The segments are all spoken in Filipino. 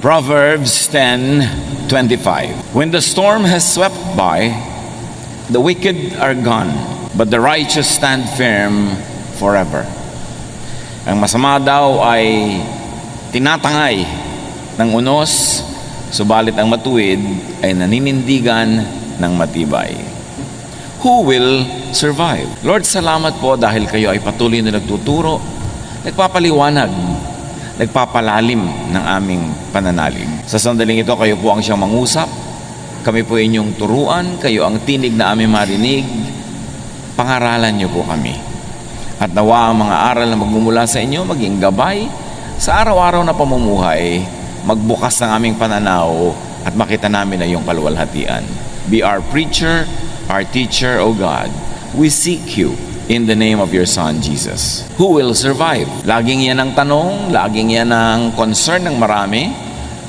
Proverbs 10:25. When the storm has swept by, the wicked are gone, but the righteous stand firm forever. Ang masama daw ay tinatangay ng unos, subalit ang matuwid ay naninindigan ng matibay. Who will survive? Lord, salamat po dahil kayo ay patuloy na nagtuturo, nagpapaliwanag, nagpapalalim ng aming pananalig. Sa sandaling ito, kayo po ang siyang mangusap. Kami po inyong turuan. Kayo ang tinig na aming marinig. Pangaralan niyo po kami. At nawa ang mga aral na magmumula sa inyo, maging gabay sa araw-araw na pamumuhay, magbukas ng aming pananaw at makita namin na iyong kaluwalhatian. Be our preacher, our teacher, O God. We seek you in the name of your Son, Jesus. Who will survive? Laging yan ang tanong, laging yan ang concern ng marami.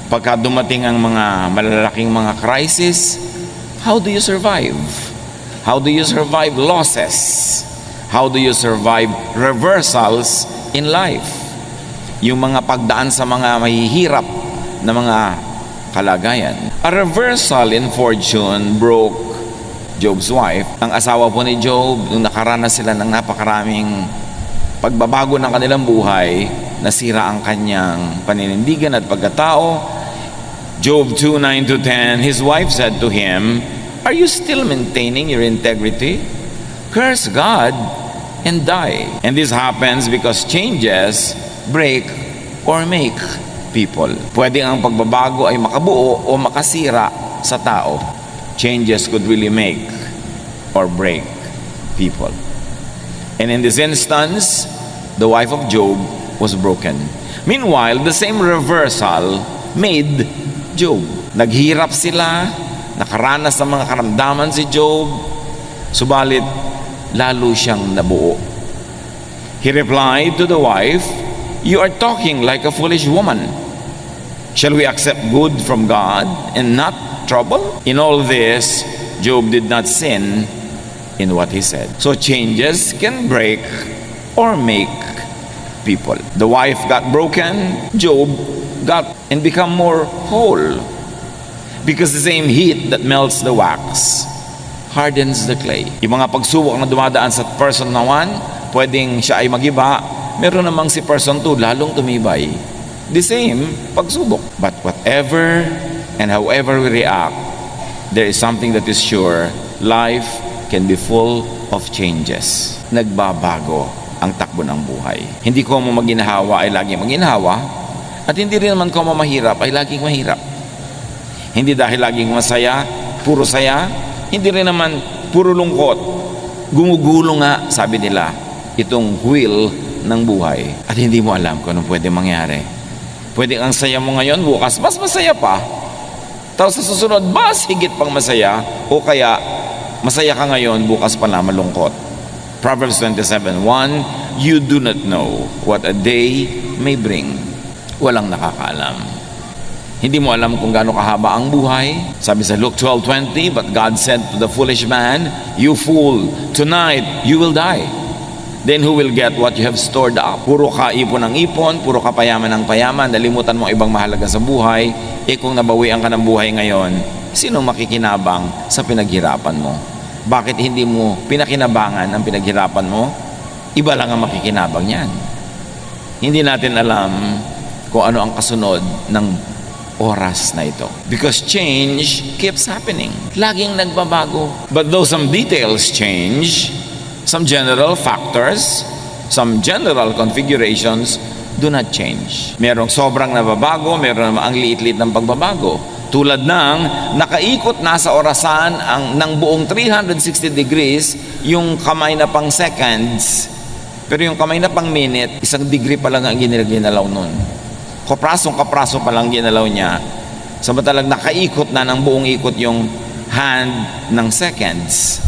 Pagka dumating ang mga malalaking mga crisis, how do you survive? How do you survive losses? How do you survive reversals in life? Yung mga pagdaan sa mga mahihirap na mga kalagayan. A reversal in fortune broke Job's wife. Ang asawa po ni Job, nung nakaranas sila ng napakaraming pagbabago ng kanilang buhay, nasira ang kanyang paninindigan at pagkatao. Job 2:9-10, his wife said to him, "Are you still maintaining your integrity? Curse God and die." And this happens because changes break or make people. Pwede ang pagbabago ay makabuo o makasira sa tao. Changes could really make or break people. And in this instance, the wife of Job was broken. Meanwhile, the same reversal made Job. Naghirap sila, nakaranas ng mga karamdaman si Job, subalit lalo siyang nabuo. He replied to the wife, "You are talking like a foolish woman. Shall we accept good from God and not trouble?" In all this, Job did not sin in what he said. So changes can break or make people. The wife got broken, Job got and become more whole. Because the same heat that melts the wax hardens the clay. Yung mga pagsubok na dumadaan sa person na one, pwedeng siya ay magiba, meron namang si person 2 lalong tumibay. The same pagsubok. But whatever and however we react, there is something that is sure. Life can be full of changes. Nagbabago ang takbo ng buhay. Hindi ko mo maginhawa ay laging maginhawa, at hindi rin naman ko mo mahirap ay laging mahirap. Hindi dahil laging masaya, puro saya, hindi rin naman puro lungkot. Gumugulo nga, sabi nila, itong wheel ng buhay. At hindi mo alam kung anong pwede mangyari. Pwede ang saya mo ngayon, bukas mas masaya pa. Tapos sa susunod, mas higit pang masaya, o kaya masaya ka ngayon, bukas pa na malungkot. Proverbs 27:1, you do not know what a day may bring. Walang nakakaalam. Hindi mo alam kung gaano kahaba ang buhay. Sabi sa Luke 12:20, but God said to the foolish man, "You fool, tonight you will die. Then who will get what you have stored up?" Puro ka ipon ng ipon, puro ka payaman ng payaman, nalimutan mo ang ibang mahalaga sa buhay. Kung nabawian ka ng buhay ngayon, sino makikinabang sa pinaghirapan mo? Bakit hindi mo pinakinabangan ang pinaghirapan mo? Iba lang ang makikinabang yan. Hindi natin alam kung ano ang kasunod ng oras na ito. Because change keeps happening. Laging nagbabago. But though some details change, some general factors, some general configurations do not change. Merong sobrang nababago, meron ang liit-liit ng pagbabago. Tulad ng nakaikot nasa orasan ng buong 360 degrees yung kamay na pang seconds, pero yung kamay na pang minute, 1 degree pa lang ang ginalaw nun. Kapraso pa lang ginalaw niya. Samantalang nakaikot na ng buong ikot yung hand ng seconds.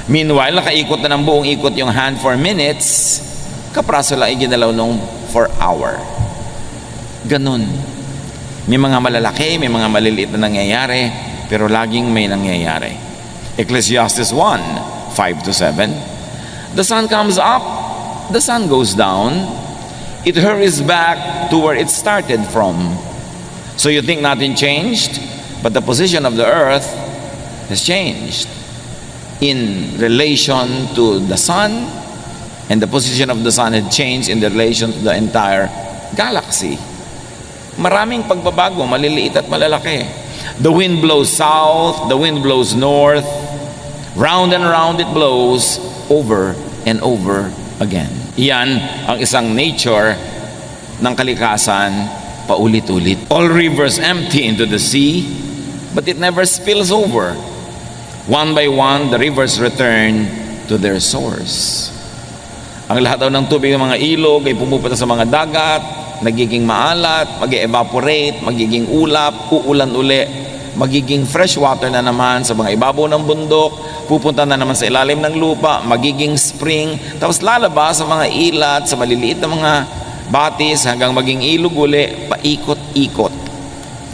Meanwhile, nakaikot na ng buong ikot yung hand for minutes, kapraso lang iginalaw nung for hour. Ganun. May mga malalaki, may mga maliliit na nangyayari, pero laging may nangyayari. Ecclesiastes 1:5-7. The sun comes up, the sun goes down, it hurries back to where it started from. So you think nothing changed, but the position of the earth has changed in relation to the sun, and the position of the sun had changed in the relation to the entire galaxy. Maraming pagbabago, maliliit at malalaki. The wind blows south, the wind blows north, round and round it blows over and over again. Yan ang isang nature ng kalikasan, paulit-ulit. All rivers empty into the sea, but it never spills over. One by one, the rivers return to their source. Ang lahat daw ng tubig ng mga ilog ay pumupunta sa mga dagat, nagiging maalat, mag-evaporate, magiging ulap, uulan uli, magiging fresh water na naman sa mga ibabaw ng bundok, pupunta na naman sa ilalim ng lupa, magiging spring, tapos lalabas sa mga ilat, sa maliliit na mga batis hanggang maging ilog uli, paikot-ikot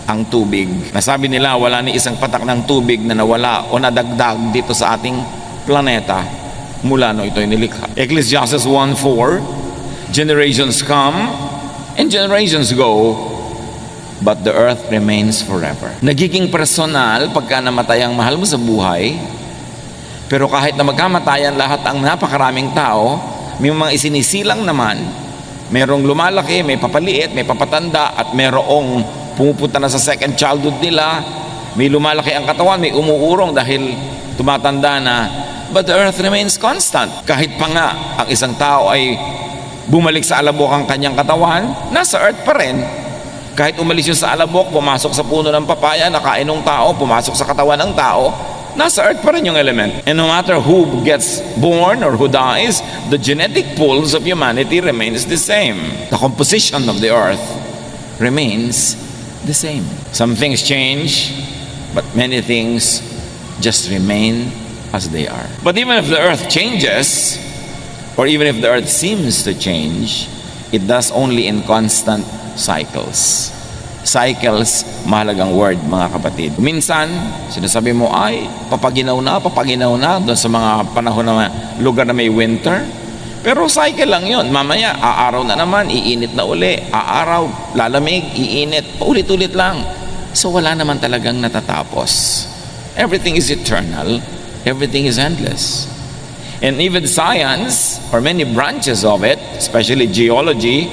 ang tubig. Nasabi nila wala ni isang patak ng tubig na nawala o nadagdag dito sa ating planeta mula no ito'y nilikha. Ecclesiastes 1:4, generations come and generations go, but the earth remains forever. Nagiging personal pagka namatay ang mahal mo sa buhay, pero kahit na magkamatayan lahat ang napakaraming tao, may mga isinisilang naman, merong lumalaki, may papaliit, may papatanda, at merong pumupunta na sa second childhood nila, may lumalaki ang katawan, may umuurong dahil tumatanda na, but the earth remains constant. Kahit pa nga ang isang tao ay bumalik sa alabok ang kanyang katawan, nasa earth pa rin. Kahit umalis yun sa alabok, pumasok sa puno ng papaya, nakain ng tao, pumasok sa katawan ng tao, nasa earth pa rin yung element. And no matter who gets born or who dies, the genetic pools of humanity remains the same. The composition of the earth remains the same. Some things change, but many things just remain as they are. But even if the earth changes, or even if the earth seems to change, it does only in constant cycles. Cycles, mahalagang word mga kapatid. Minsan, sinasabi mo ay papaginaw na doon sa mga panahon na lugar na may winter. Pero cycle lang yun. Mamaya, aaraw na naman, iinit na uli. Aaraw, lalamig, iinit, paulit-ulit lang. So wala naman talagang natatapos. Everything is eternal. Everything is endless. And even science, or many branches of it, especially geology,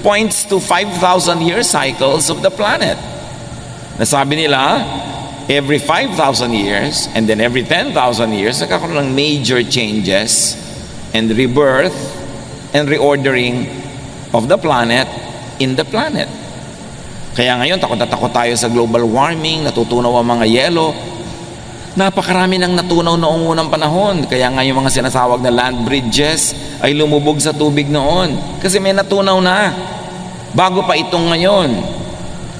points to 5,000 year cycles of the planet. Nasabi nila, every 5,000 years, and then every 10,000 years, nagkakaroon ng major changes and rebirth and reordering of the planet in the planet. Kaya ngayon, takot na takot tayo sa global warming, natutunaw ang mga yelo. Napakarami nang natunaw noong unang panahon. Kaya nga yung mga sinasawag na land bridges ay lumubog sa tubig noon. Kasi may natunaw na. Bago pa itong ngayon.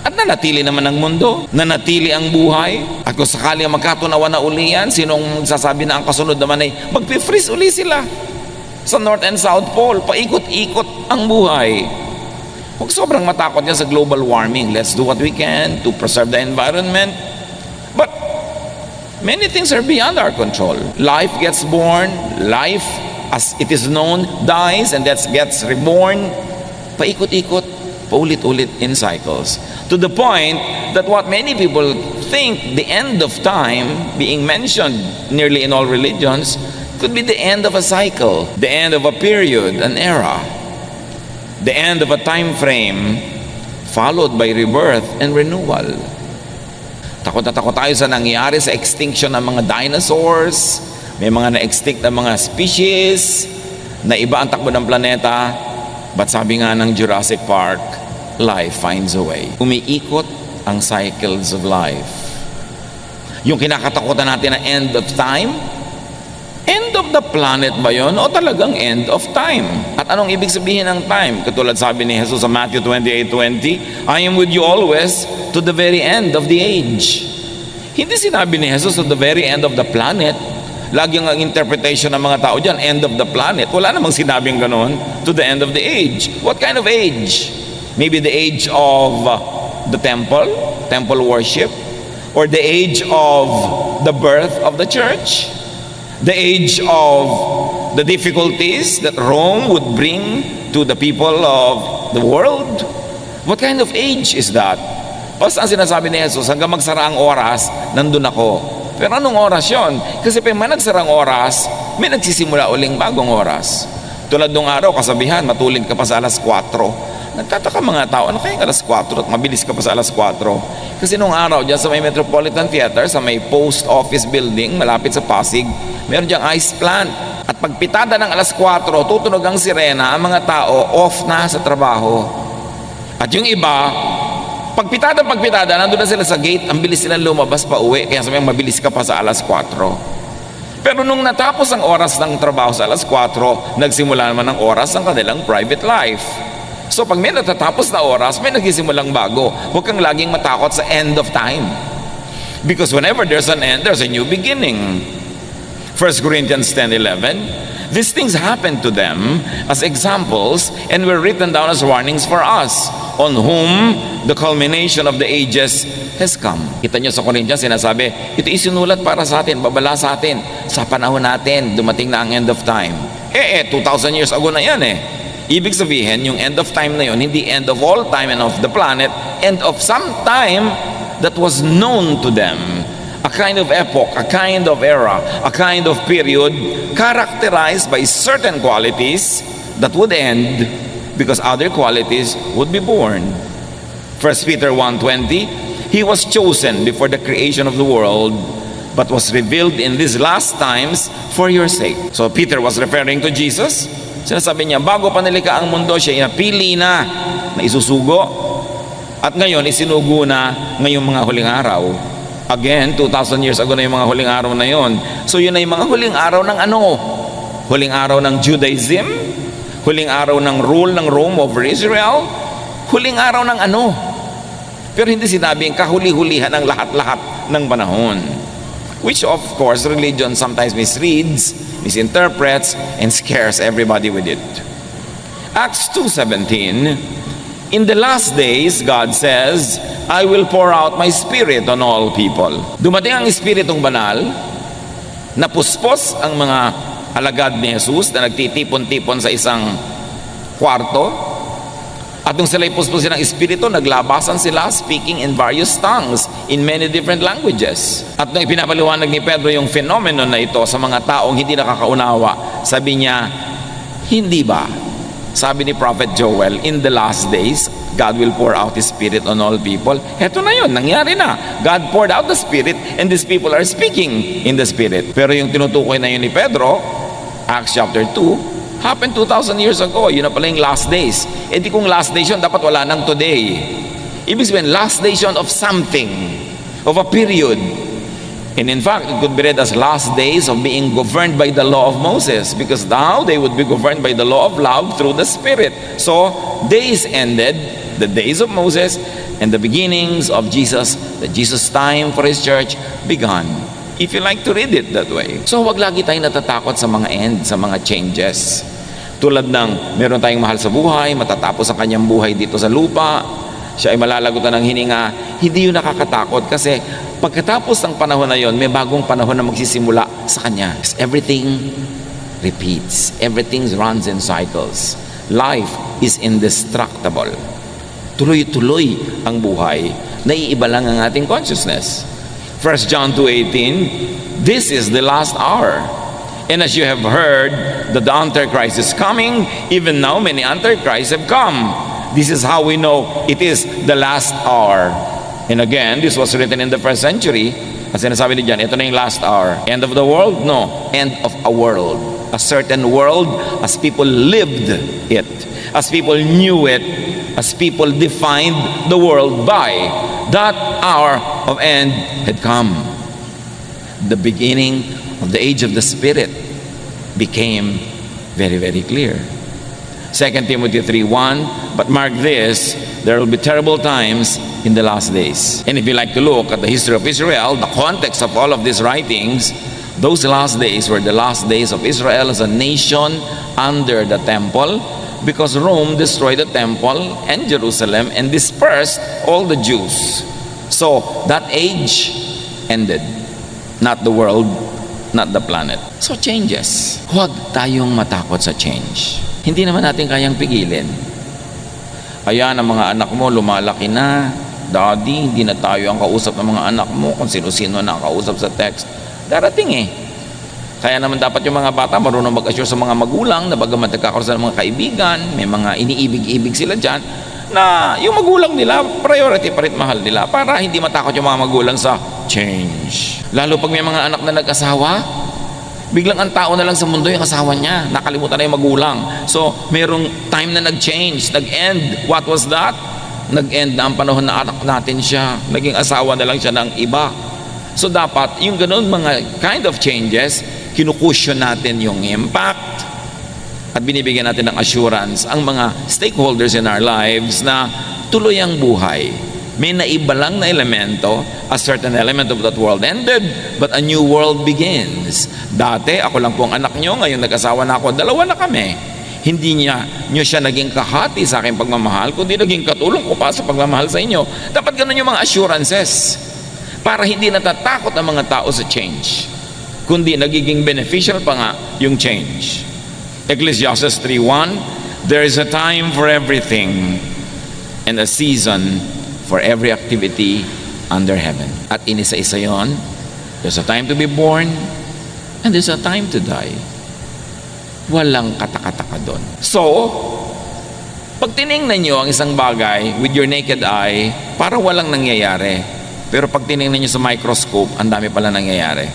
At nanatili naman ang mundo. Nanatili ang buhay. At kung sakali magkatunawan na uli yan, sinong sasabi na ang kasunod naman ay magpi-freeze uli sila. Sa North and South Pole, paikot-ikot ang buhay. Huwag sobrang matakot yan sa global warming. Let's do what we can to preserve the environment. But many things are beyond our control. Life gets born, life as it is known dies, and that gets reborn. Paikot-ikot, paulit-ulit in cycles. To the point that what many people think the end of time, being mentioned nearly in all religions, could be the end of a cycle, the end of a period, an era, the end of a time frame, followed by rebirth and renewal. Takot na takot tayo sa nangyari sa extinction ng mga dinosaurs. May mga na-extinct na mga species na iba ang takbo ng planeta. But sabi nga ng Jurassic Park, life finds a way. Umiikot ang cycles of life. Yung kinakatakutan natin na end of time, end of the planet ba yun o talagang end of time? At anong ibig sabihin ng time? Katulad sabi ni Jesus sa Matthew 28:20, I am with you always to the very end of the age. Hindi sinabi ni Jesus to the very end of the planet. Lagi ang interpretation ng mga tao dyan, end of the planet. Wala namang sinabing ganon, to the end of the age. What kind of age? Maybe the age of the temple worship, or the age of the birth of the church, the age of the difficulties that Rome would bring to the people of the world. What kind of age is that? O saan sinasabi ni Jesus, hanggang magsara ang oras, nandun ako. Pero anong oras yon? Kasi pag may nagsarang oras, may nagsisimula uling bagong oras. Tulad nung araw, kasabihan, matulid ka pa sa alas 4. Nagtataka mga tao, ano kayang alas 4 at mabilis ka pa sa alas 4? Kasi nung araw, dyan sa may Metropolitan Theater, sa may post office building, malapit sa Pasig, meron dyang ice plant. At pagpitada ng alas 4, tutunog ang sirena, ang mga tao off na sa trabaho. At yung iba, pagpitada, nandun na sila sa gate, ang bilis silang lumabas pa uwi, kaya sabi mabilis ka pa sa alas 4. Pero nung natapos ang oras ng trabaho sa alas 4, nagsimula naman ang oras ng kanilang private life. So pag may natatapos na oras, may nagsimulang bago. Huwag kang laging matakot sa end of time. Because whenever there's an end, there's a new beginning. 1 Corinthians 10:11, these things happened to them as examples and were written down as warnings for us, on whom the culmination of the ages has come. Kita nyo sa Corinthians, sinasabi, ito isinulat para sa atin, babala sa atin, sa panahon natin, dumating na ang end of time. 2,000 years ago na yan Ibig sabihin, yung end of time na yun, hindi end of all time and of the planet, end of some time that was known to them. A kind of epoch, a kind of era, a kind of period characterized by certain qualities that would end because other qualities would be born. 1 Peter 1:20, he was chosen before the creation of the world, but was revealed in these last times for your sake. So Peter was referring to Jesus. Sinasabi niya, bago pa nilikha ang mundo, siya napili na isusugo. At ngayon, isinugo na ngayong mga huling araw. Again, 2,000 years ago na yung mga huling araw na yon. So yun ay mga huling araw ng ano? Huling araw ng Judaism? Huling araw ng rule ng Rome over Israel? Huling araw ng ano? Pero hindi sinabing kahuli-hulihan ang lahat-lahat ng panahon. Which of course, religion sometimes misreads, misinterprets, and scares everybody with it. Acts 2:17, in the last days, God says, I will pour out my spirit on all people. Dumating ang Espiritong Banal, napuspos ang mga alagad ni Jesus na nagtitipon-tipon sa isang kwarto. At nung sila'y puspusin ng Espiritu, naglabasan sila speaking in various tongues in many different languages. At nung ipinapaliwanag ni Pedro yung phenomenon na ito sa mga taong hindi nakakaunawa, sabi niya, hindi ba? Sabi ni Prophet Joel, in the last days, God will pour out His Spirit on all people. Heto na yun, nangyari na. God poured out the Spirit and these people are speaking in the Spirit. Pero yung tinutukoy na yun ni Pedro, Acts chapter 2, happened 2,000 years ago. Yun na pala yung last days. Di kung last days yun, dapat wala nang today. Ibig sabihin, last days yun of something, of a period. And in fact, it could be read as last days of being governed by the law of Moses, because now they would be governed by the law of love through the Spirit. So, days ended, the days of Moses, and the beginnings of Jesus, the Jesus time for His church began. If you like to read it that way. So, wag lagi tayong natatakot sa mga end, sa mga changes. Tulad ng meron tayong mahal sa buhay, matatapos ang kanyang buhay dito sa lupa, siya ay malalagutan ng hininga, hindi yun nakakatakot kasi pagkatapos ng panahon na yun, may bagong panahon na magsisimula sa kanya. Everything repeats. Everything runs in cycles. Life is indestructible. Tuloy-tuloy ang buhay. Naiiba lang ang ating consciousness. 1 John 2:18, this is the last hour. And as you have heard that the Antichrist is coming, even now many Antichrists have come. This is how we know it is the last hour. And again, this was written in the first century. As sinasabi ni John, ito na yung last hour. End of the world? No. End of a world. A certain world as people lived it. As people knew it. As people defined the world by. That hour of end had come. The beginning of the age of the Spirit became very, very clear. 2 Timothy 3:1, but mark this, there will be terrible times in the last days. And if you like to look at the history of Israel, the context of all of these writings, those last days were the last days of Israel as a nation under the temple, because Rome destroyed the temple and Jerusalem and dispersed all the Jews. So that age ended. Not the world, not the planet. So changes. Huwag tayong matakot sa change. Hindi naman natin kayang pigilin. Ayan, ang mga anak mo lumalaki na, Daddy, hindi na tayo ang kausap ng mga anak mo, kung sino-sino na ang kausap sa text. Darating eh. Kaya naman dapat yung mga bata marunong mag-assure sa mga magulang na bagamat nagkakaroon sila ng mga kaibigan, may mga iniibig-ibig sila dyan, na yung magulang nila, priority pa rin mahal nila para hindi matakot yung mga magulang sa change. Lalo pag may mga anak na nag-asawa, biglang ang tao na lang sa mundo yung asawa niya. Nakalimutan na yung magulang. So, mayroong time na nag-change, nag-end. What was that? Nag-end na ang panahon na anak natin siya. Naging asawa na lang siya ng iba. So, dapat yung ganun mga kind of changes, kinukusyon natin yung impact at binibigyan natin ng assurance ang mga stakeholders in our lives na tuloy ang buhay. May naiba lang na elemento, a certain element of that world ended, but a new world begins. Dati, ako lang po ang anak nyo, ngayon nag-asawa na ako, dalawa na kami. Hindi nyo siya naging kahati sa aking pagmamahal, kundi naging katulong ko pa sa pagmamahal sa inyo. Dapat ganun yung mga assurances, para hindi natatakot ang mga tao sa change, kundi nagiging beneficial pa nga yung change. Ecclesiastes 3:1, there is a time for everything and a season for every activity under heaven. At inisa-isa yon. There's a time to be born and there's a time to die. Walang katakataka doon. So, pag tiningnan nyo ang isang bagay with your naked eye, parang walang nangyayari. Pero pag tiningnan nyo sa microscope, ang dami pala nangyayari.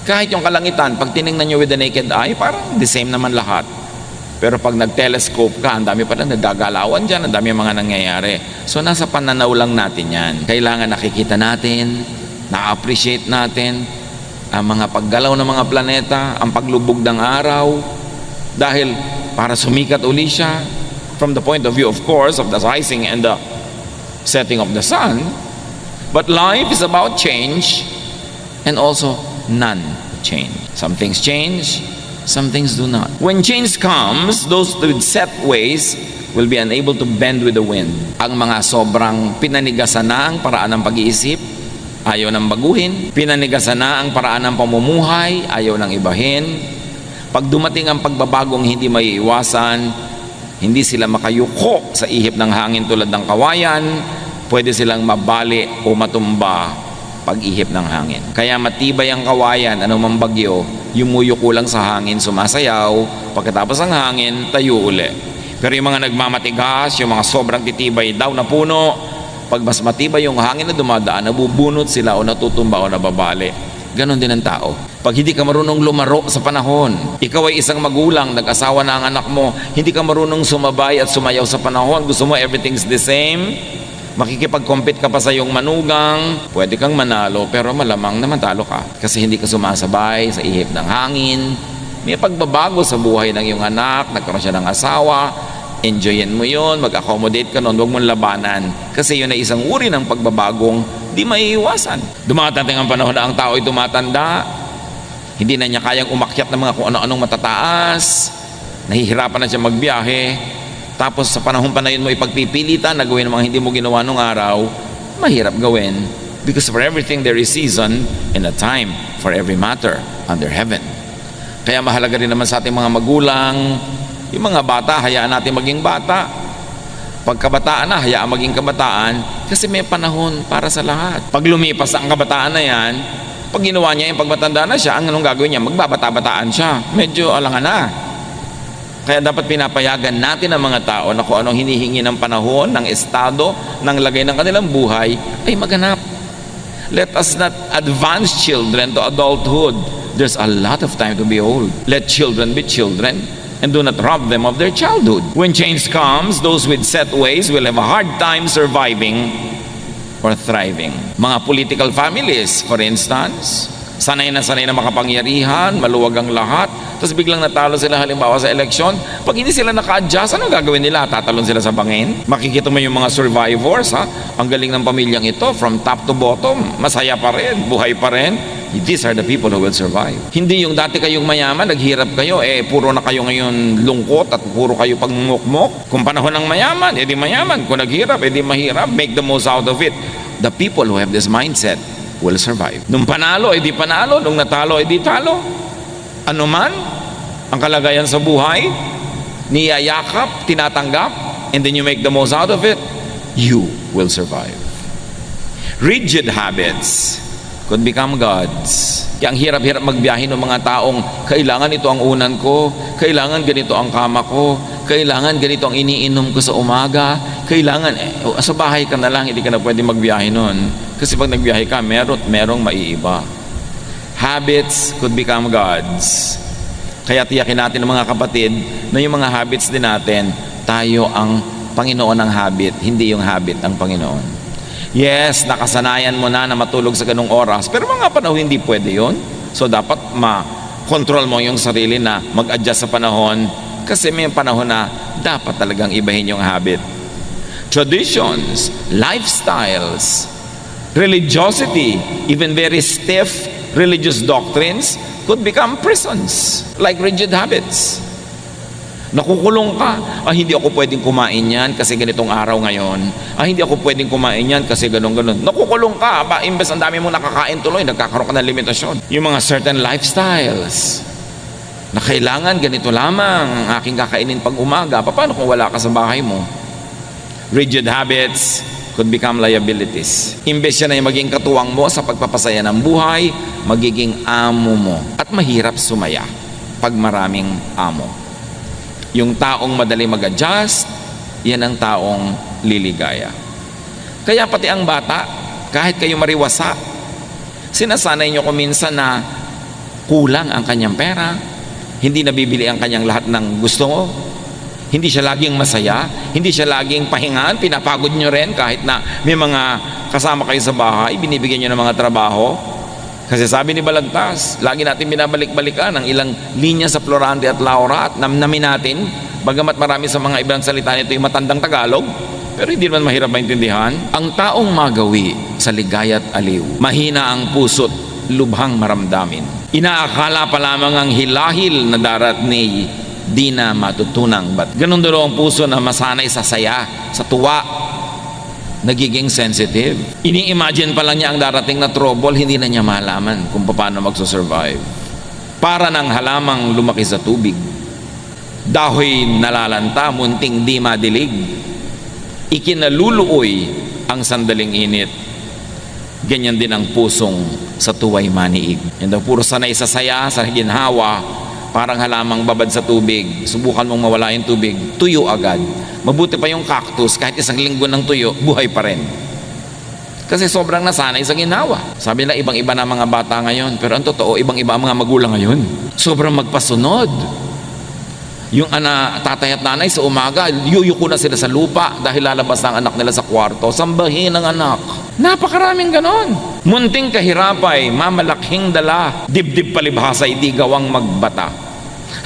Kahit yung kalangitan, pag tiningnan nyo with the naked eye, parang the same naman lahat. Pero pag nag-telescope ka, ang dami pala nagagalawan dyan, ang dami mga nangyayari. So nasa pananaw lang natin yan. Kailangan nakikita natin, na-appreciate natin ang mga paggalaw ng mga planeta, ang paglubog ng araw. Dahil para sumikat uli siya, from the point of view, of course, of the rising and the setting of the sun. But life is about change and also non-change. Some things change, some things do not. When change comes, those with set ways will be unable to bend with the wind. Ang mga sobrang pinanigasan na ang paraan ng pag-iisip, ayaw nang baguhin. Pinanigasan na ang paraan ng pamumuhay, ayaw nang ibahin. Pag dumating ang pagbabagong hindi maiiwasan, hindi sila makayuko sa ihip ng hangin tulad ng kawayan, pwede silang mabali o matumba pag-ihip ng hangin. Kaya matibay ang kawayan, anumang bagyo, yumuyuko lang sa hangin, sumasayaw, pagkatapos ng hangin, tayo uli. Pero yung mga nagmamatigas, yung mga sobrang titibay daw na puno, pag mas matibay yung hangin na dumadaan, nabubunot sila o natutumba o nababali. Ganon din ang tao. Pag hindi ka marunong lumaro sa panahon, ikaw ay isang magulang, nag-asawa na ang anak mo, hindi ka marunong sumabay at sumayaw sa panahon, gusto mo everything's the same, makikipag-compete ka pa sa iyong manugang, pwede kang manalo, pero malamang na matalo ka. Kasi hindi ka sumasabay sa ihip ng hangin. May pagbabago sa buhay ng iyong anak, nagkaroon siya ng asawa, enjoyin mo yun, mag-accommodate ka nun, huwag mong labanan. Kasi yun ay isang uri ng pagbabagong di maiiwasan. Dumatating ang panahon na ang tao ay tumatanda, hindi na niya kayang umakyat ng mga kung ano-anong matataas, nahihirapan na siya magbiyahe. Tapos sa panahon pa na yun mo ipagpipilitan na gawin ang mga hindi mo ginawa nung araw, mahirap gawin. Because for everything there is season and a time for every matter under heaven. Kaya mahalaga rin naman sa ating mga magulang, yung mga bata, hayaan natin maging bata. Pagkabataan na, hayaan maging kabataan kasi may panahon para sa lahat. Pag lumipas ang kabataan na yan, pag ginawa niya yung pagmatanda na siya, ang anong gagawin niya? Magbabata-bataan siya. Medyo alangan na. Kaya dapat pinapayagan natin ang mga tao na kung anong hinihingi ng panahon, ng estado, ng lagay ng kanilang buhay, ay maganap. Let us not advance children to adulthood. There's a lot of time to be old. Let children be children and do not rob them of their childhood. When change comes, those with set ways will have a hard time surviving or thriving. Mga political families, for instance, sanay na makapangyarihan, maluwag ang lahat, tapos biglang natalo sila halimbawa sa eleksyon. Pag hindi sila naka-adjust, ano gagawin nila? Tatalon sila sa bangin? Makikita mo yung mga survivors, ha? Ang galing ng pamilyang ito, from top to bottom, masaya pa rin, buhay pa rin. These are the people who will survive. Hindi yung dati kayong mayaman, naghirap kayo, puro na kayo ngayon lungkot at puro kayo pagmumukmok. Kung panahon ng mayaman, edi mayaman. Kung naghirap, edi mahirap. Make the most out of it. The people who have this mindset will survive. Nung panalo, edi panalo. Nung natalo, edi talo. Ano man ang kalagayan sa buhay, niyayakap, tinatanggap, and then you make the most out of it, you will survive. Rigid habits could become gods. Kaya ang hirap-hirap magbiyahe ng mga taong kailangan ito ang unan ko, kailangan ganito ang kama ko, kailangan ganito ang iniinom ko sa umaga, kailangan, sa bahay ka na lang, hindi ka na pwede magbiyahe nun. Kasi pag nagbiyahe ka, merong maiiba. Habits could become gods. Kaya tiyakin natin ng mga kapatid na yung mga habits din natin, tayo ang Panginoon ng habit, hindi yung habit ang Panginoon. Yes, nakasanayan mo na matulog sa ganung oras, pero mga panahon hindi pwede yon. So dapat ma-control mo yung sarili na mag-adjust sa panahon, kasi may panahon na dapat talagang ibahin yung habit. Traditions, lifestyles, religiosity, even very stiff religious doctrines could become prisons, like rigid habits. Nakukulong ka, hindi ako pwedeng kumain yan kasi ganitong araw ngayon. Hindi ako pwedeng kumain yan kasi ganon-ganon. Nakukulong ka, imbes ang dami mong nakakain tuloy, nagkakaroon ka ng limitasyon. Yung mga certain lifestyles na kailangan ganito lamang ang aking kakainin pag umaga, paano kung wala ka sa bahay mo? Rigid habits could become liabilities. Imbes yan ay maging katuwang mo sa pagpapasaya ng buhay, magiging amo mo. At mahirap sumaya pag maraming amo. Yung taong madali mag-adjust, yan ang taong liligaya. Kaya pati ang bata, kahit kayo mariwasa, sinasanay nyo kuminsan na kulang ang kanyang pera, hindi nabibili ang kanyang lahat ng gusto mo, hindi siya laging masaya, hindi siya laging pahingaan, pinapagod nyo rin kahit na may mga kasama kayo sa bahay, binibigyan nyo ng mga trabaho. Kasi sabi ni Balagtas, lagi natin binabalik-balikan ang ilang linya sa Florante at Laura at namnamin natin, bagamat marami sa mga ibang salita nito yung matandang Tagalog, pero hindi naman mahirap maintindihan. Ang taong magawi sa ligaya at aliw, mahina ang puso't lubhang maramdamin. Inaakala pa lamang ang hilahil na darat ni di na matutunang bat. Ganun daw ang puso na masanay sa saya, sa tuwa, nagiging sensitive. Ini-imagine pa lang niya ang darating na trouble, hindi na niya malaman kung paano magsusurvive. Para ng halamang lumaki sa tubig, dahoy nalalanta, munting di madilig, ikinaluluoy ang sandaling init. Ganyan din ang pusong sa tuway maniig. Yan daw, puro sanay sa saya, sa ginhawa, parang halamang babad sa tubig. Subukan mong mawala yung tubig, tuyo agad. Mabuti pa yung cactus, kahit isang linggo ng tuyo, buhay pa rin. Kasi sobrang nasanay sa ginawa. Sabi nila, ibang-iba na mga bata ngayon. Pero ang totoo, ibang-iba ang mga magulang ngayon. Sobrang magpasunod. Yung tatay at nanay sa umaga, yuyuko na sila sa lupa dahil lalabas ang anak nila sa kwarto. Sambahin ang anak. Napakaraming ganon. Munting kahirapay, mamalaking dala. Dibdib palibhasay, di gawang magbata.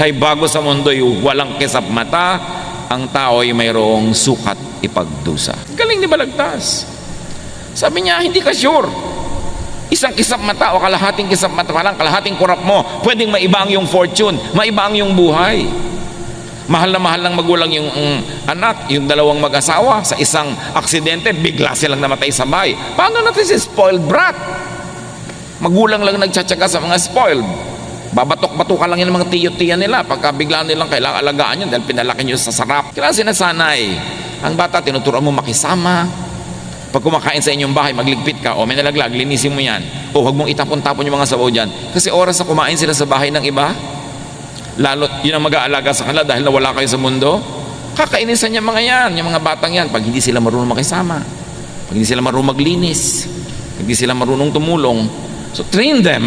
Hay bago sa mundo'y walang kisap mata, ang tao'y mayroong sukat ipagdusa. Galing ni Balagtas. Sabi niya, hindi ka sure. Isang kisap mata o kalahating kisap mata pa lang, kalahating kurap mo, pwedeng maiba ang yung fortune, maiba ang yung buhay. Mahal na mahal ng magulang yung anak, yung dalawang mag-asawa, sa isang aksidente, bigla silang namatay sa bahay. Paano natin si spoiled brat? Magulang lang nagtsatsaga sa mga spoiled. Babatok-batukan lang yung mga tiyo-tiya nila pagka bigla nilang kailangan alagaan yun dahil pinalaki nyo sa sarap. Kailangan sinasanay. Ang bata, tinuturuan mo makisama. Pag kumakain sa inyong bahay, magligpit ka, o may nalaglag, linisin mo yan. O huwag mong itapon-tapon yung mga sabaw dyan. Kasi oras na kumain sila sa bahay ng iba, lalo yun ang mag-aalaga sa kanila dahil nawala kayo sa mundo, kakainisan niya mga yan, yung mga batang yan, pag hindi sila marunong makisama, pag hindi sila marunong maglinis, pag hindi sila marunong tumulong. So train them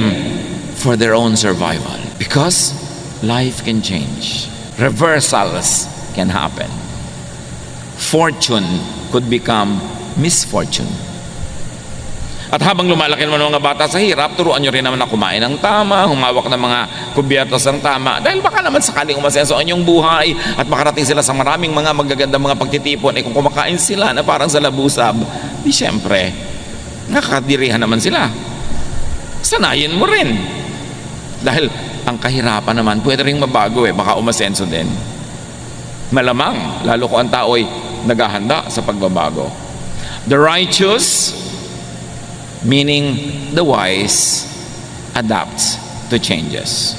for their own survival, because life can change, reversals can happen, fortune could become misfortune. At habang lumalaki naman mga bata sa hirap, turuan nyo rin naman na kumain ng tama, humawak ng mga kubyertos ng tama, dahil baka naman sakaling umasenso ang inyong buhay at makarating sila sa maraming mga magagandang mga pagtitipon. Kung kumakain sila na parang sa labusab, di syempre nakakadirihan naman sila. Sanayin mo rin, dahil ang kahirapan naman pwede ring mabago, baka umasenso din. Malamang lalo ko ang tao'y naghahanda sa pagbabago. The righteous, meaning the wise, adapts to changes.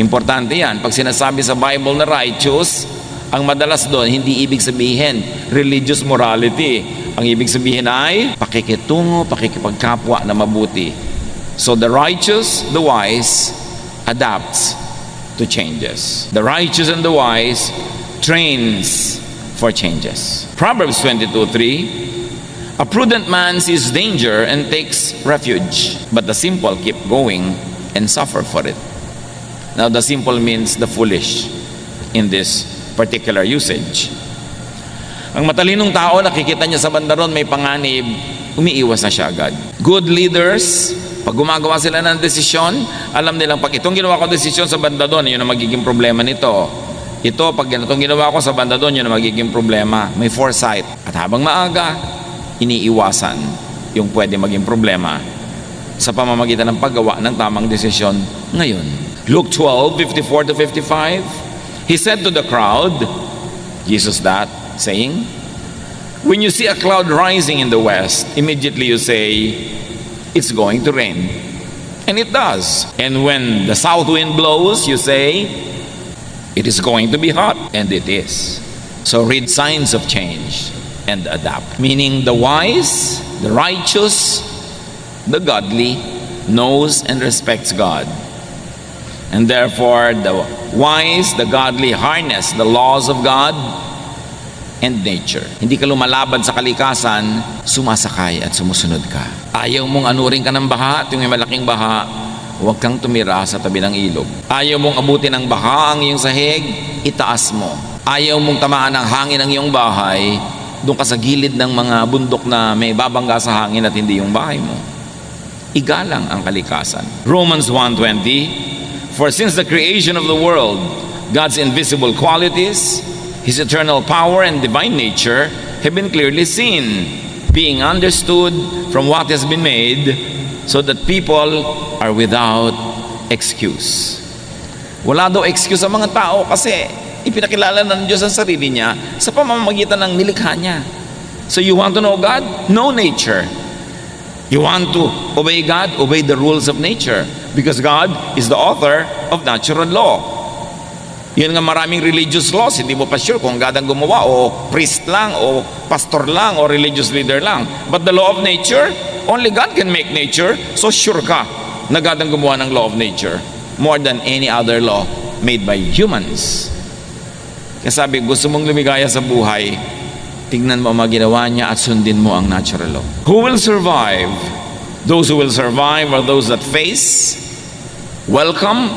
Importante yan. Pag sinasabi sa Bible na righteous, ang madalas doon, hindi ibig sabihin religious morality. Ang ibig sabihin ay pakikitungo, pakikipagkapwa na mabuti. So the righteous, the wise, adapts to changes. The righteous and the wise trains for changes. Proverbs 22:3, a prudent man sees danger and takes refuge, but the simple keep going and suffer for it. Now the simple means the foolish in this particular usage. Ang matalinong tao, nakikita niya sa bandaron may panganib, umiiwas na siya agad. Good leaders, pag gumagawa sila ng desisyon, alam nilang pag itong ginawa ko desisyon sa banda doon, yun ang magiging problema nito. Ito, pag itong ginawa ko sa banda doon, yun ang magiging problema. May foresight. At habang maaga, iniiwasan yung pwede maging problema sa pamamagitan ng paggawa ng tamang desisyon ngayon. Luke 12:54-55, he said to the crowd, Jesus that, saying, when you see a cloud rising in the west, immediately you say, it's going to rain. And it does. And when the south wind blows, you say, it is going to be hot. And it is. So read signs of change and adapt. Meaning the wise, the righteous, the godly knows and respects God. And therefore the wise, the godly harness the laws of God and nature. Hindi ka lumalaban sa kalikasan, sumasakay at sumusunod ka. Ayaw mong anurin ka ng baha, at yung may malaking baha, huwag kang tumira sa tabi ng ilog. Ayaw mong abutin ng baha ang iyong sahig, itaas mo. Ayaw mong tamaan ng hangin ang iyong bahay, doon ka sa gilid ng mga bundok na may babangga sa hangin at hindi yung bahay mo. Igalang ang kalikasan. Romans 1:20, for since the creation of the world, God's invisible qualities, His eternal power and divine nature have been clearly seen, being understood from what has been made, so that people are without excuse. Wala daw excuse sa mga tao kasi ipinakilala ng Diyos ang sarili niya sa pamamagitan ng nilikha niya. So you want to know God? Know nature. You want to obey God? Obey the rules of nature. Because God is the author of natural law. Yun nga maraming religious laws, hindi mo pa sure kung God ang gumawa o priest lang o pastor lang o religious leader lang. But the law of nature, only God can make nature, so sure ka na God ang gumawa ng law of nature more than any other law made by humans. Kaya sabi, gusto mong lumigaya sa buhay, tignan mo ang mga ginawa niya at sundin mo ang natural law. Who will survive? Those who will survive are those that face, welcome,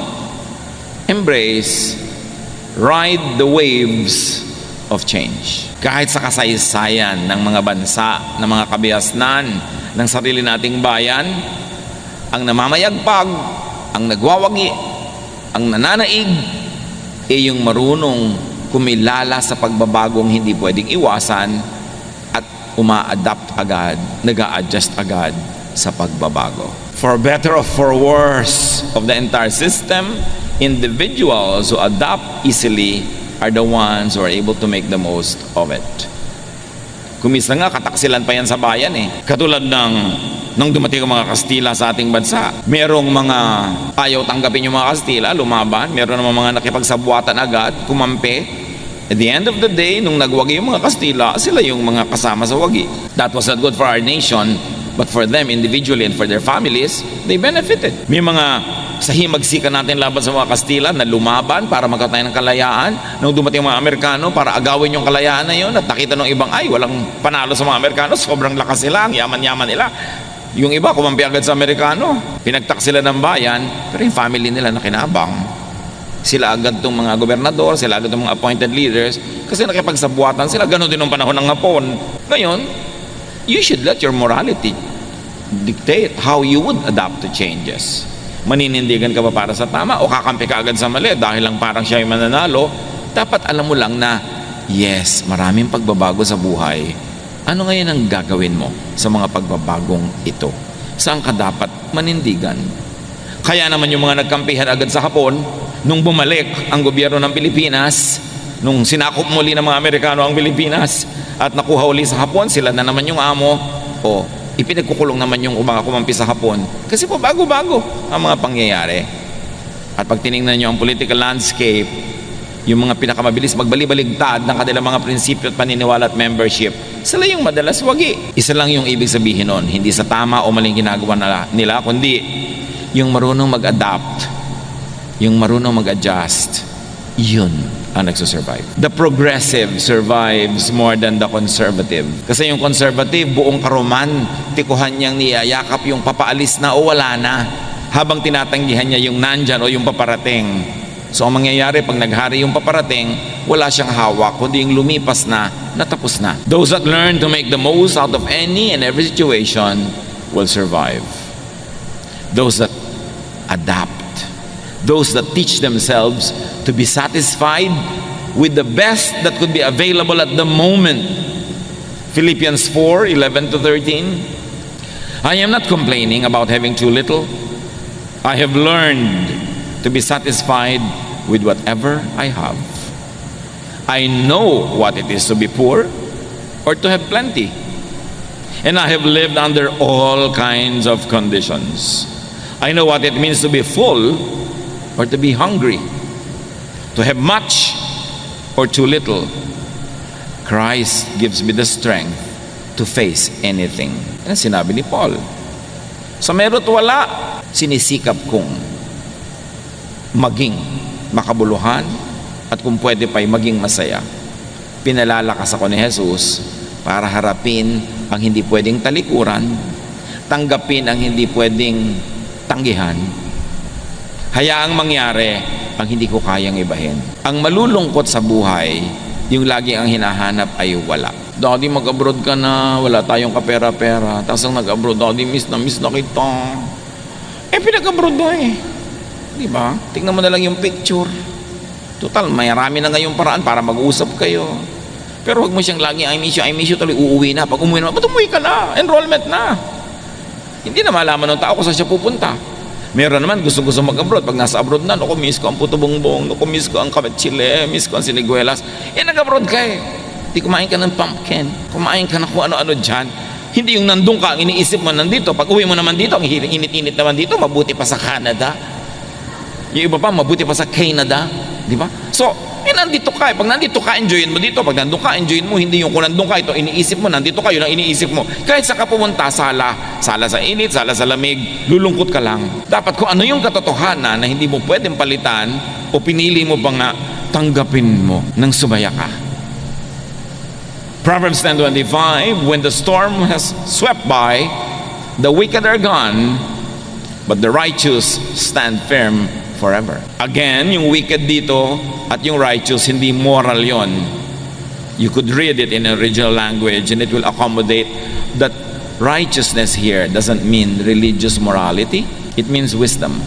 embrace, ride the waves of change. Kahit sa kasaysayan ng mga bansa, ng mga kabihasnan, ng sarili nating bayan, ang namamayagpag, ang nagwawagi, ang nananaig, yung marunong kumilala sa pagbabagong hindi pwedeng iwasan at uma-adapt agad, nag-a-adjust agad sa pagbabago. For better or for worse of the entire system, individuals who adapt easily are the ones who are able to make the most of it. Kumisa nga, kataksilan pa yan sa bayan eh. Katulad nung dumating ang mga Kastila sa ating bansa. Merong mga ayaw tanggapin yung mga Kastila, lumaban. Meron naman mga nakipagsabuatan agad, kumampi. At the end of the day, nung nagwagi yung mga Kastila, sila yung mga kasama sa wagi. That was not good for our nation, but for them individually and for their families, they benefited. May mga sa himagsikan natin laban sa mga Kastila na lumaban para magkatayo ng kalayaan. Nung dumating mga Amerikano para agawin yung kalayaan na yun at nakita ng ibang ay walang panalo sa mga Amerikano, sobrang lakas sila, ang yaman-yaman nila. Yung iba kumampi agad sa Amerikano, pinagtak sila ng bayan, pero yung family nila nakinabang. Sila agad tong mga gobernador, sila agad tong mga appointed leaders kasi nakipagsabuatan sila. Ganon din ng panahon ng Hapon. Ngayon, you should let your morality dictate how you would adapt to changes. Maninindigan ka ba para sa tama o kakampi ka agad sa mali dahil lang parang siya yung mananalo? Dapat alam mo lang na yes, maraming pagbabago sa buhay. Ano ngayon ang gagawin mo sa mga pagbabagong ito? Saan ka dapat manindigan? Kaya naman yung mga nagkampihan agad sa Hapon, nung bumalik ang gobyerno ng Pilipinas, nung sinakop muli ng mga Amerikano ang Pilipinas at nakuha uli sa Hapon, sila na naman yung amo o ipinagkukulong naman yung mga kumampi sa Hapon kasi po bago-bago ang mga pangyayari. At pag tinignan nyo ang political landscape, yung mga pinakamabilis magbalibaligtad ng kanilang mga prinsipyo at paniniwala at membership, sila yung madalas wagi. Isa lang yung ibig sabihin nun, hindi sa tama o maling ginagawa nila, kundi yung marunong mag-adapt, yung marunong mag-adjust, yun ang nagsusurvive. The progressive survives more than the conservative. Kasi yung conservative, buong karuman, tikuhan niyang niyayakap yung papaalis na o wala na, habang tinatanggihan niya yung nandyan o yung paparating. So ang mangyayari pag naghari yung paparating, wala siyang hawak, kundi yung lumipas na, natapos na. Those that learn to make the most out of any and every situation will survive. Those that adapt, those that teach themselves to be satisfied with the best that could be available at the moment. Philippians 4:11-13. I am not complaining about having too little. I have learned to be satisfied with whatever I have. I know what it is to be poor or to have plenty. And I have lived under all kinds of conditions. I know what it means to be full or to be hungry, to have much or too little. Christ gives me the strength to face anything. Yan ang sinabi ni Paul. Sa meron at wala, sinisikap kong maging makabuluhan at kung pwede pa'y maging masaya. Pinalalakas ako ni Jesus para harapin ang hindi pwedeng talikuran, tanggapin ang hindi pwedeng tanggihan, hayaang mangyari ang hindi ko kayang ibahin. Ang malulungkot sa buhay, yung lagi ang hinahanap ay wala. Daddy, mag-abroad ka na, wala tayong kapera-pera. Tapos ang nag-abroad, Daddy, miss na kita. Pinag-abroad na Di ba? Tingnan mo na lang yung picture. Total, marami na ngayong paraan para mag-usap kayo. Pero wag mo siyang lagi, I miss you, tuloy uuwi na. Pag umuwi na, ba't umuwi ka na? Enrollment na. Hindi na malaman ng tao kung saan siya pupunta. Meron naman gusto mag-abroad. Pag nasa abroad na, naku, miss ko ang puto bongbong, naku, miss ko ang kametsile, miss ko ang siniguelas. Nag-abroad ka Di kumain ka ng pumpkin, kumain ka na kung ano-ano dyan. Hindi yung nandun ka, ang iniisip mo nandito. Pag uwi mo naman dito, ang init-init naman dito, mabuti pa sa Canada. Yung iba pa, mabuti pa sa Canada. Di ba? So, nandito ka. Pag nandito ka, enjoyin mo dito. Pag nandun ka, enjoyin mo. Hindi yung kung nandun ka, ito iniisip mo. Nandito ka, yun ang iniisip mo. Kahit sa ka pumunta, sala sa init, sala sa lamig, lulungkot ka lang. Dapat kung ano yung katotohanan na hindi mo pwedeng palitan o pinili mo ba nga, tanggapin mo nang sumaya ka. Proverbs 10:25, when the storm has swept by, the wicked are gone, but the righteous stand firm forever. Again, yung wicked dito at yung righteous, hindi moral yon. You could read it in original language and it will accommodate that righteousness here doesn't mean religious morality. It means wisdom.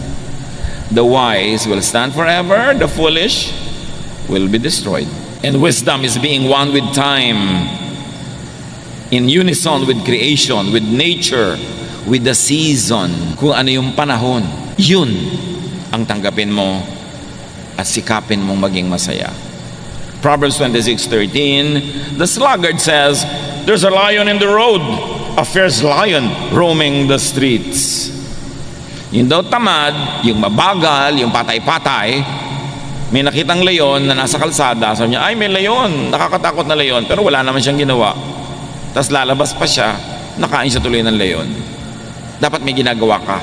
The wise will stand forever, the foolish will be destroyed. And wisdom is being one with time, in unison with creation, with nature, with the season. Kung ano yung panahon, yun ang tanggapin mo at sikapin mong maging masaya. Proverbs 26:13, the sluggard says, there's a lion in the road, a fierce lion roaming the streets. Yung daw tamad, yung mabagal, yung patay-patay, may nakitang leon na nasa kalsada, sabi niya, ay may leon, nakakatakot na leon, pero wala naman siyang ginawa. Tapos lalabas pa siya, nakain siya tuloy ng leon. Dapat may ginagawa ka.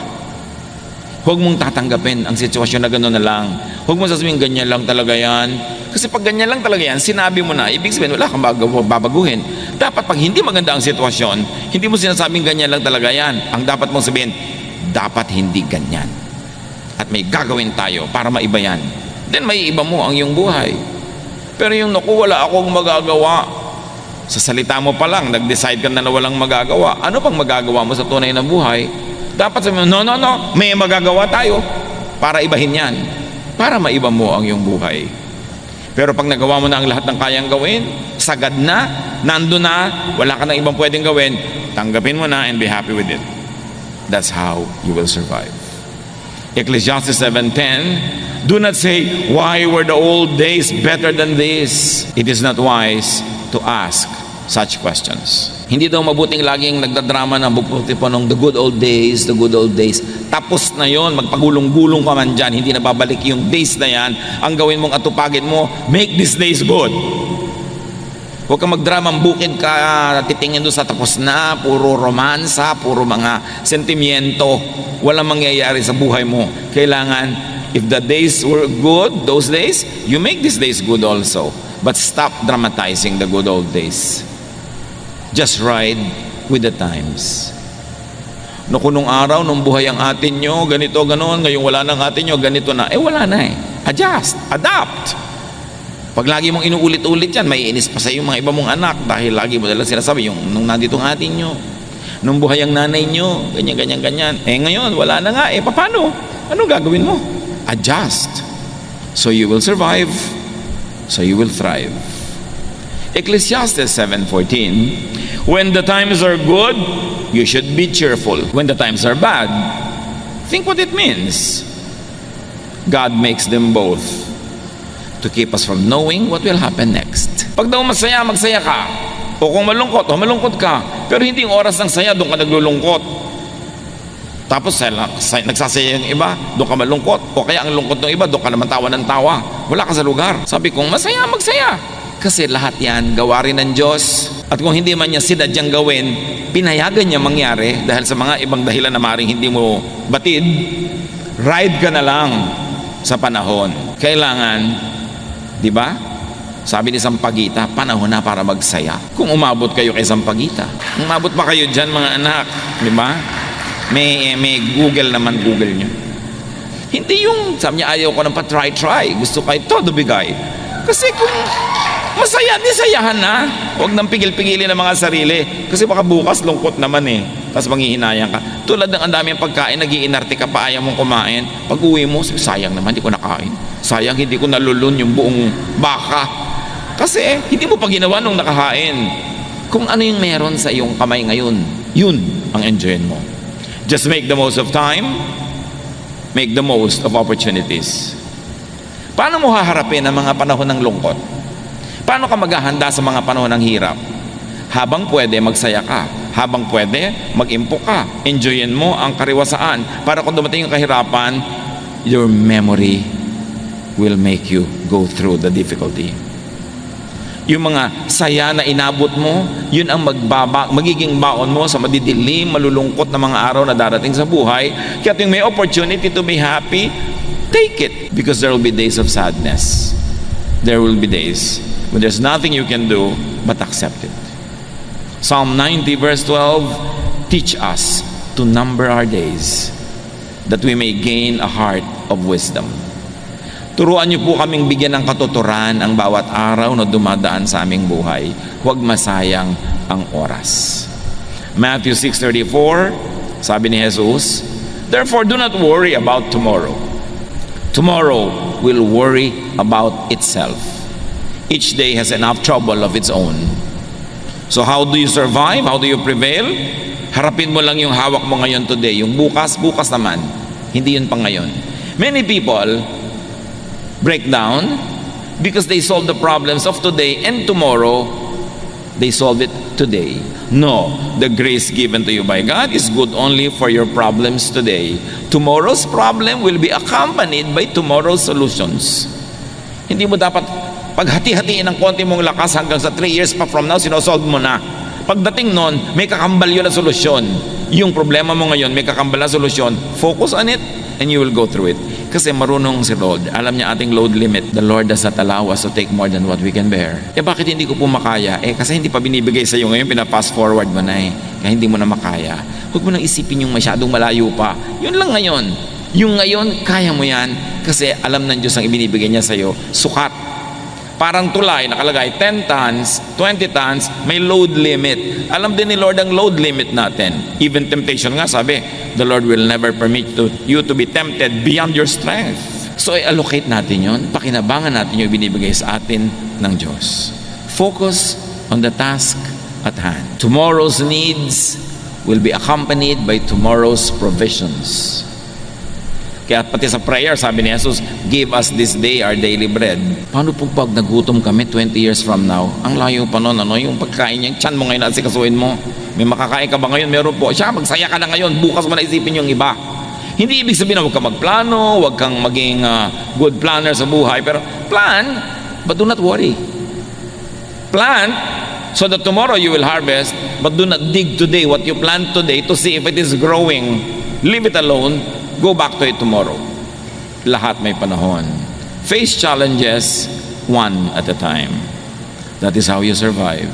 Huwag mong tatanggapin ang sitwasyon na gano'n na lang. Huwag mong sasabihin, ganyan lang talaga yan. Kasi pag ganyan lang talaga yan, sinabi mo na, ibig sabihin, wala kang babaguhin. Dapat pag hindi maganda ang sitwasyon, hindi mo sinasabing ganyan lang talaga yan. Ang dapat mong sabihin, dapat hindi ganyan. At may gagawin tayo para maiba yan. Then may iba mo ang iyong buhay. Pero yung naku, wala akong magagawa. Sa salita mo pa lang, nag-decide ka na walang magagawa. Ano pang magagawa mo sa tunay na buhay? Dapat sabihin mo, no, may magagawa tayo para ibahin yan. Para maiba mo ang iyong buhay. Pero pag nagawa mo na ang lahat ng kayang gawin, sagad na, nando na, wala ka nang ibang pwedeng gawin, tanggapin mo na and be happy with it. That's how you will survive. Ecclesiastes 7:10, do not say, why were the old days better than this? It is not wise to ask such questions. Hindi daw mabuting laging nagdadrama na bubuti po nung the good old days, the good old days. Tapos na yon, magpagulong-gulong ka man dyan, hindi na babalik yung days na yan. Ang gawin mong atupagin mo, make these days good. Huwag kang magdramang bukid ka, titingin doon sa tapos na, puro romansa, puro mga sentimiento. Walang mangyayari sa buhay mo. Kailangan, if the days were good, those days, you make these days good also. But stop dramatizing the good old days. Just ride with the times. No, kung nung araw, nung buhay ang atin nyo, ganito, ganon, ngayong wala nang atin nyo, ganito na. Wala na eh. Adjust, adapt. Pag lagi mong inuulit-ulit yan, may inis pa sa iyo mga iba mong anak dahil lagi mo dala sinasabi yung nung nandito ang atin nyo, nung buhay ang nanay nyo, ganyan. Ngayon, wala na nga. Paano? Ano gagawin mo? Adjust. So you will survive. So you will thrive. Ecclesiastes 7:14, when the times are good, you should be cheerful. When the times are bad, think what it means. God makes them both to keep us from knowing what will happen next. Pag daw masaya, magsaya ka. O kung malungkot ka. Pero hindi yung oras ng saya, doon ka naglulungkot. Tapos nagsasaya yung iba, doon ka malungkot. O kaya ang lungkot ng iba, doon ka naman tawa ng tawa. Wala ka sa lugar. Sabi kong masaya, magsaya. Kasi lahat yan, gawa rin ng Diyos. At kung hindi man niya sinadyang gawin, pinayagan niya mangyari dahil sa mga ibang dahilan na maring hindi mo batid, ride ka na lang sa panahon. Kailangan, di ba? Sabi ni Sampaguita, panahon na para magsaya. Kung umabot kayo kay Sampaguita, umabot pa kayo dyan mga anak, di ba? May Google naman, Google nyo. Hindi yung, sabi niya, ayaw ko nang pa-try. Gusto kayo todo bigay. Kasi kung masaya, di sayahan na. Huwag nang pigil-pigilin ang mga sarili. Kasi baka bukas lungkot naman eh. Tapos manghihinayang ka. Tulad ng ang dami ang pagkain, nag-iinarte ka pa, ayaw mong kumain. Pag uwi mo, sayang naman, hindi ko nakain. Sayang, hindi ko nalulun yung buong baka. Kasi hindi mo pa ginawa nung nakahain. Kung ano yung meron sa iyong kamay ngayon, yun ang enjoyin mo. Just make the most of time. Make the most of opportunities. Paano mo haharapin ang mga panahon ng lungkot? Paano ka maghahanda sa mga panahon ng hirap? Habang pwede, magsaya ka. Habang pwede, mag-impok ka. Enjoyin mo ang kariwasaan. Para kung dumating yung kahirapan, your memory will make you go through the difficulty. Yung mga saya na inabot mo, yun ang magiging baon mo sa madidilim, malulungkot na mga araw na darating sa buhay. Kaya yung may opportunity to be happy, take it. Because there will be days of sadness. There will be days when there's nothing you can do but accept it. Psalm 90 verse 12, teach us to number our days that we may gain a heart of wisdom. Turuan niyo po kaming bigyan ng katuturan ang bawat araw na dumadaan sa aming buhay. Huwag masayang ang oras. Matthew 6:34, sabi ni Jesus, therefore do not worry about tomorrow. Tomorrow will worry about itself. Each day has enough trouble of its own. So how do you survive? How do you prevail? Harapin mo lang yung hawak mo ngayon today. Yung bukas naman. Hindi yun pang ngayon. Many people break down because they solve the problems of today and tomorrow they solve it today. No, the grace given to you by God is good only for your problems today. Tomorrow's problem will be accompanied by tomorrow's solutions. Hindi mo dapat paghati-hatiin ng konti mong lakas hanggang sa 3 years pa from now, sinosolve mo na. Pagdating nun, may kakambal yun na solusyon. Yung problema mo ngayon, may kakambal na solusyon. Focus on it and you will go through it. Kasi marunong si Lord. Alam niya ating load limit. The Lord does not allow us to take more than what we can bear. Bakit hindi ko po makaya? Kasi hindi pa binibigay sa iyo ngayon, pina-fast forward mo na Kaya hindi mo na makaya. Huwag mo nang isipin yung masyadong malayo pa. Yun lang ngayon. Yung ngayon, kaya mo yan. Kasi alam ng Diyos ang ibinibigay niya sa iyo. Sukat. Parang tulay, nakalagay 10 tons, 20 tons, may load limit. Alam din ni Lord ang load limit natin. Even temptation nga, sabi, the Lord will never permit you to be tempted beyond your strength. So i-allocate natin yun, pakinabangan natin yung binibigay sa atin ng Diyos. Focus on the task at hand. Tomorrow's needs will be accompanied by tomorrow's provisions. Kaya pati sa prayer, sabi ni Jesus, give us this day our daily bread. Paano po pag nagutom kami 20 years from now? Ang layo pa nun, ano? Yung pagkain niya, tiyan mo ngayon at sikasuin mo. May makakain ka ba ngayon? Meron po. Siya, magsaya ka na ngayon. Bukas mo na isipin yung iba. Hindi ibig sabihin na huwag kang magplano, huwag kang maging good planner sa buhay. Pero plan, but do not worry. Plant so that tomorrow you will harvest, but do not dig today what you plant today to see if it is growing. Leave it alone. Go back to it tomorrow. Lahat may panahon. Face challenges one at a time. That is how you survive.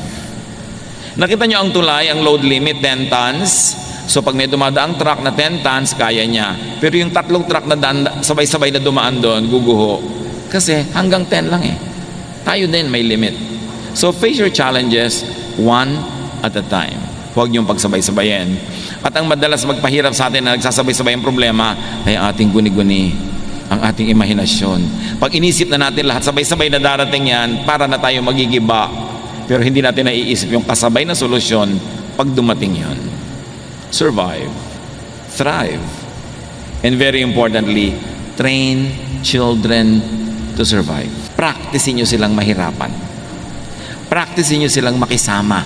Nakita nyo ang tulay, ang load limit, 10 tons. So pag may dumadaang truck na 10 tons, kaya niya. Pero yung 3 truck na sabay-sabay na dumaan doon, guguho. Kasi hanggang 10 lang eh. Tayo din may limit. So face your challenges one at a time. Huwag niyong pagsabay-sabayin. At ang madalas magpahirap sa atin na nagsasabay-sabay ang problema ay ating guni-guni, ang ating imahinasyon. Pag inisip na natin lahat, sabay-sabay na darating yan, para na tayo magigiba. Pero hindi natin naiisip yung kasabay na solusyon pag dumating yon. Survive. Thrive. And very importantly, train children to survive. Practicein nyo silang mahirapan. Practicein nyo silang makisama.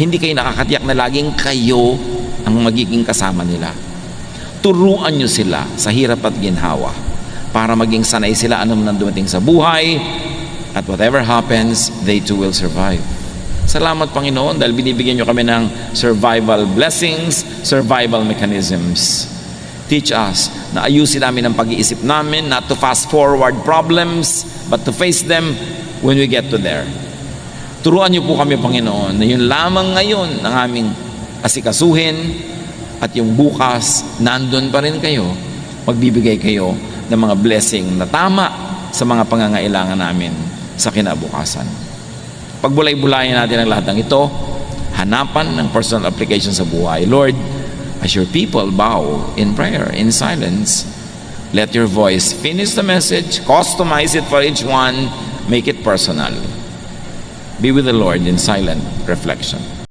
Hindi kayo nakakatiyak na laging kayo ang magiging kasama nila. Turuan nyo sila sa hirap at ginhawa para maging sanay sila anong dumating sa buhay, at whatever happens, they too will survive. Salamat Panginoon dahil binibigyan nyo kami ng survival blessings, survival mechanisms. Teach us na ayusin namin ang pag-iisip namin, not to fast forward problems, but to face them when we get to there. Turuan niyo po kami, Panginoon, na yun lamang ngayon ang aming asikasuhin, at yung bukas, nandun pa rin kayo, magbibigay kayo ng mga blessing na tama sa mga pangangailangan namin sa kinabukasan. Pagbulay-bulayan natin ang lahat ng ito, hanapan ng personal application sa buhay. Lord, as your people bow in prayer, in silence, let your voice finish the message, customize it for each one, make it personal. Be with the Lord in silent reflection.